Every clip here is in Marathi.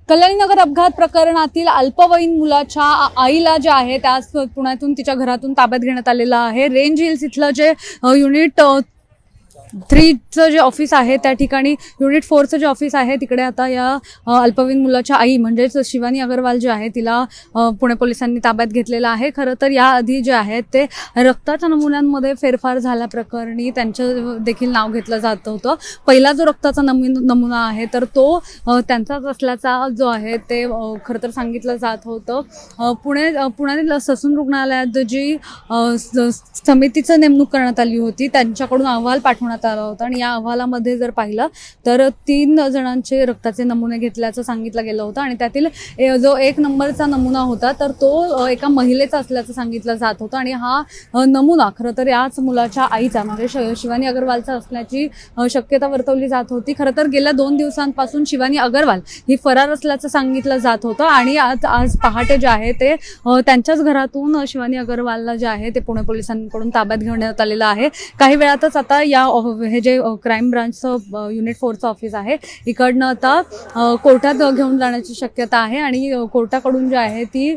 कल्याणीनगर अपघात प्रकरणातील अल्पवयीन मुलाच्या आईला जे आहे त्यास पुण्यातून तिच्या घरातून ताब्यात घेण्यात आलेलं आहे। रेंज हिल्स इथलं जे युनिट 3चं जे ऑफिस आहे त्या ठिकाणी युनिट 4चं जे ऑफिस आहे तिकडे आता या अल्पवयीन मुलाच्या आई म्हणजेच शिवानी अग्रवाल जे आहे तिला पुणे पोलिसांनी ताब्यात घेतलेलं आहे। खरं तर याआधी जे आहे ते रक्ताच्या नमुन्यांमध्ये फेरफार झाल्याप्रकरणी त्यांचं देखील नाव घेतलं जात होतं। पहिला जो रक्ताचा नमुना आहे तर तो त्यांचाच असल्याचा जो आहे ते खरं तर सांगितलं जात होतं। पुण्यातील ससून रुग्णालयात जी समितीचं नेमणूक करण्यात आली होती त्यांच्याकडून अहवाल पाठवण्यात आला होता आणि या अहवालामध्ये जर पाहिलं तर 3 जणांचे रक्ताचे नमुने घेतल्याचं सांगितलं गेलं होतं आणि त्यातील जो 1 नंबरचा नमुना होता तर तो एका महिलेचा असल्याचं सांगितलं जात होतं आणि हा नमुना खरं तर याच मुलाच्या आईचा म्हणजे शिवानी अग्रवालचा असण्याची शक्यता वर्तवली जात होती। खरं तर गेल्या 2 दिवसांपासून शिवानी अग्रवाल ही फरार असल्याचं सांगितलं जात होतं आणि आज पहाटे जे आहे ते त्यांच्याच घरातून शिवानी अग्रवालला जे आहे ते पुणे पोलिसांकडून ताब्यात घेण्यात आलेलं आहे। काही वेळातच आता या हे जे क्राईम ब्रांचचं युनिट 4चं ऑफिस आहे इकडनं आता कोर्टात घेऊन जाण्याची शक्यता आहे आणि कोर्टाकडून जे आहे ती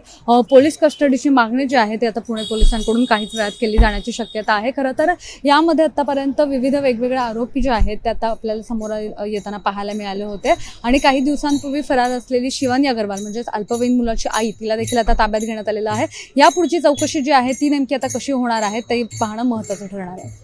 पोलीस कस्टडीची मागणी जी आहे ती आता पुणे पोलिसांकडून काहीच वेळात केली जाण्याची शक्यता आहे। खरं तर यामध्ये आतापर्यंत विविध वेगवेगळे आरोपी जे आहेत ते आता आपल्याला समोर येताना पाहायला मिळाले होते आणि काही दिवसांपूर्वी फरार असलेली शिवानी अग्रवाल म्हणजेच अल्पवयीन मुलाची आई तिला देखील आता ताब्यात घेण्यात आलेलं आहे। यापुढची चौकशी जी आहे ती नेमकी आता कशी होणार आहे ते पाहणं महत्त्वाचं ठरणार आहे।